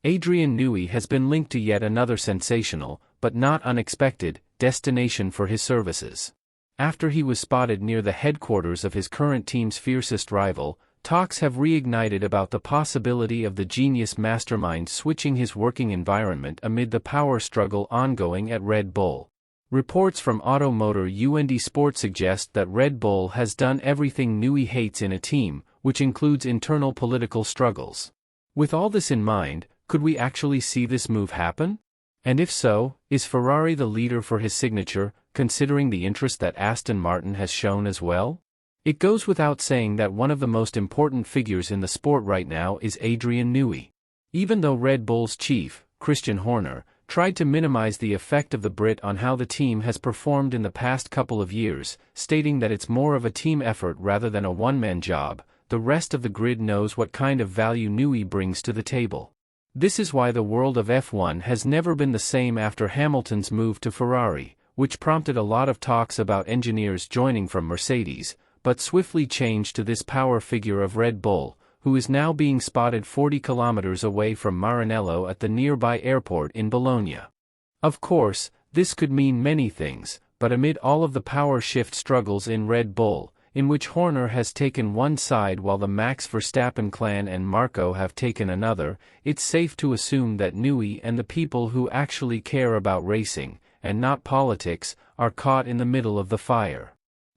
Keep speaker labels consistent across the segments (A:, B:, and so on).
A: Adrian Newey has been linked to yet another sensational, but not unexpected, destination for his services. After he was spotted near the headquarters of his current team's fiercest rival, talks have reignited about the possibility of the genius mastermind switching his working environment amid the power struggle ongoing at Red Bull. Reports from Automotor und Sport suggest that Red Bull has done everything Newey hates in a team, which includes internal political struggles. With all this in mind, could we actually see this move happen? And if so, is Ferrari the leader for his signature, considering the interest that Aston Martin has shown as well? It goes without saying that one of the most important figures in the sport right now is Adrian Newey. Even though Red Bull's chief, Christian Horner, tried to minimize the effect of the Brit on how the team has performed in the past couple of years, stating that it's more of a team effort rather than a one-man job, the rest of the grid knows what kind of value Newey brings to the table. This is why the world of F1 has never been the same after Hamilton's move to Ferrari, which prompted a lot of talks about engineers joining from Mercedes, but swiftly changed to this power figure of Red Bull, who is now being spotted 40 kilometers away from Maranello at the nearby airport in Bologna. Of course, this could mean many things, but amid all of the power shift struggles in Red Bull, in which Horner has taken one side while the Max Verstappen clan and Marco have taken another, it's safe to assume that Newey and the people who actually care about racing, and not politics, are caught in the middle of the fire.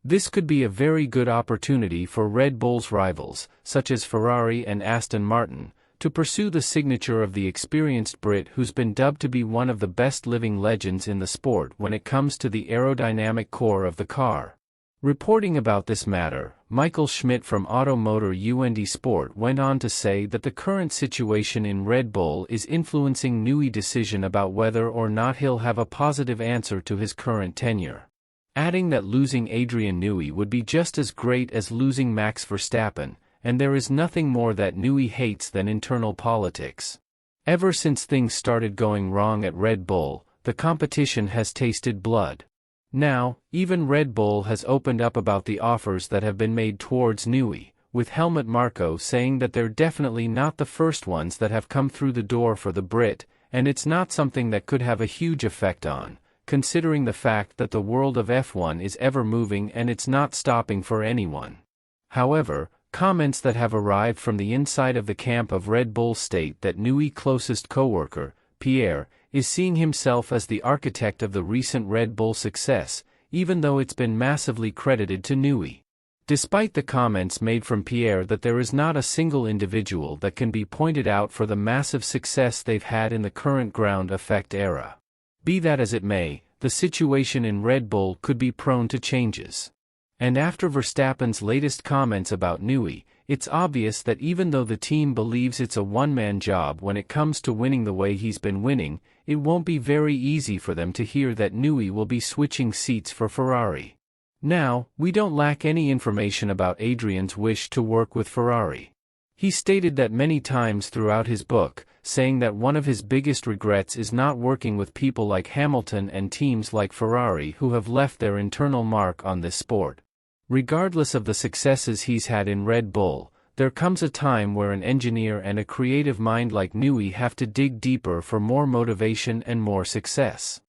A: This could be a very good opportunity for Red Bull's rivals, such as Ferrari and Aston Martin, to pursue the signature of the experienced Brit who's been dubbed to be one of the best living legends in the sport when it comes to the aerodynamic core of the car. Reporting about this matter, Michael Schmidt from Automotor und Sport went on to say that the current situation in Red Bull is influencing Newey's decision about whether or not he'll have a positive answer to his current tenure. Adding that losing Adrian Newey would be just as great as losing Max Verstappen, and there is nothing more that Newey hates than internal politics. Ever since things started going wrong at Red Bull, the competition has tasted blood. Now, even Red Bull has opened up about the offers that have been made towards Newey, with Helmut Marko saying that they're definitely not the first ones that have come through the door for the Brit, and it's not something that could have a huge effect on, considering the fact that the world of F1 is ever moving and it's not stopping for anyone. However, comments that have arrived from the inside of the camp of Red Bull state that Newey's closest co-worker, Pierre, is seeing himself as the architect of the recent Red Bull success, even though it's been massively credited to Newey. Despite the comments made from Pierre that there is not a single individual that can be pointed out for the massive success they've had in the current ground effect era. Be that as it may, the situation in Red Bull could be prone to changes. And after Verstappen's latest comments about Newey, it's obvious that even though the team believes it's a one-man job when it comes to winning the way he's been winning, it won't be very easy for them to hear that Newey will be switching seats for Ferrari. Now, we don't lack any information about Adrian's wish to work with Ferrari. He stated that many times throughout his book, saying that one of his biggest regrets is not working with people like Hamilton and teams like Ferrari who have left their internal mark on this sport. Regardless of the successes he's had in Red Bull, there comes a time where an engineer and a creative mind like Newey have to dig deeper for more motivation and more success.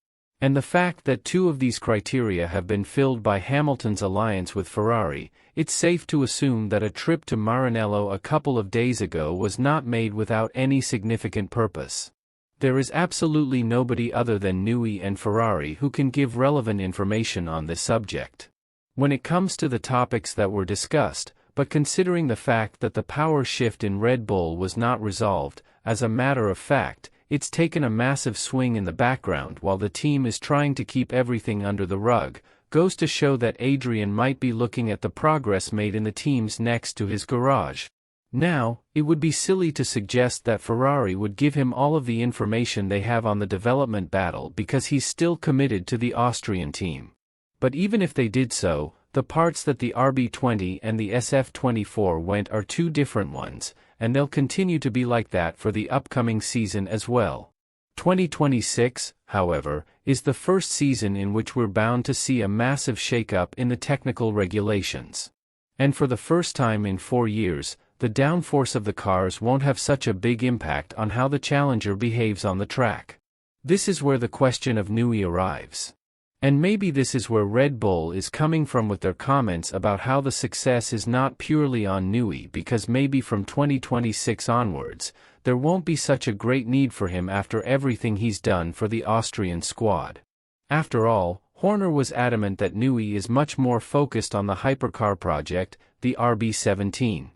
A: And the fact that two of these criteria have been filled by Hamilton's alliance with Ferrari, it's safe to assume that a trip to Maranello a couple of days ago was not made without any significant purpose. There is absolutely nobody other than Newey and Ferrari who can give relevant information on this subject. When it comes to the topics that were discussed, but considering the fact that the power shift in Red Bull was not resolved, as a matter of fact, it's taken a massive swing in the background while the team is trying to keep everything under the rug, goes to show that Adrian might be looking at the progress made in the teams next to his garage. Now, it would be silly to suggest that Ferrari would give him all of the information they have on the development battle because he's still committed to the Austrian team. But even if they did so, the parts that the RB20 and the SF24 went are two different ones, and they'll continue to be like that for the upcoming season as well. 2026, however, is the first season in which we're bound to see a massive shakeup in the technical regulations. And for the first time in 4 years, the downforce of the cars won't have such a big impact on how the challenger behaves on the track. This is where the question of Newey arrives. And maybe this is where Red Bull is coming from with their comments about how the success is not purely on Newey, because maybe from 2026 onwards, there won't be such a great need for him after everything he's done for the Austrian squad. After all, Horner was adamant that Newey is much more focused on the hypercar project, the RB17.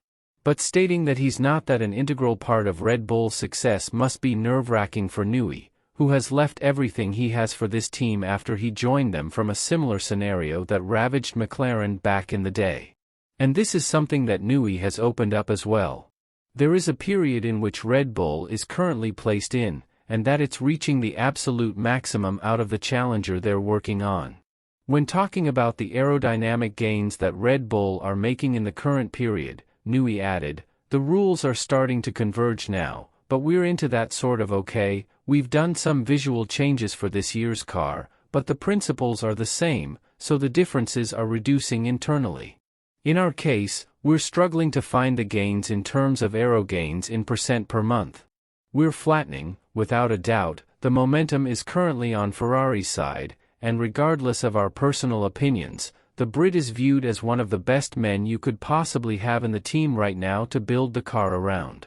A: But stating that he's not that an integral part of Red Bull's success must be nerve-wracking for Newey, who has left everything he has for this team after he joined them from a similar scenario that ravaged McLaren back in the day. And this is something that Newey has opened up as well. There is a period in which Red Bull is currently placed in, and that it's reaching the absolute maximum out of the challenger they're working on. When talking about the aerodynamic gains that Red Bull are making in the current period, Newey added, "The rules are starting to converge now, but we're into that sort of okay. We've done some visual changes for this year's car, but the principles are the same, so the differences are reducing internally. In our case, we're struggling to find the gains in terms of aero gains in % per month. We're flattening, without a doubt. The momentum is currently on Ferrari's side, and regardless of our personal opinions, the Brit is viewed as one of the best men you could possibly have in the team right now to build the car around."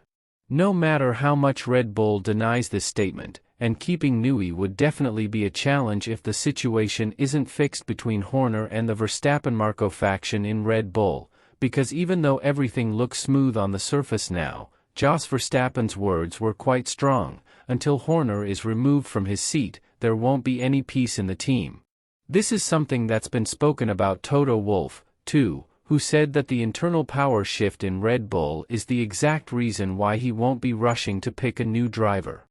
A: No matter how much Red Bull denies this statement, and keeping Newey would definitely be a challenge if the situation isn't fixed between Horner and the Verstappen-Marko faction in Red Bull, because even though everything looks smooth on the surface now, Jos Verstappen's words were quite strong: until Horner is removed from his seat, there won't be any peace in the team. This is something that's been spoken about Toto Wolff, too, who said that the internal power shift in Red Bull is the exact reason why he won't be rushing to pick a new driver.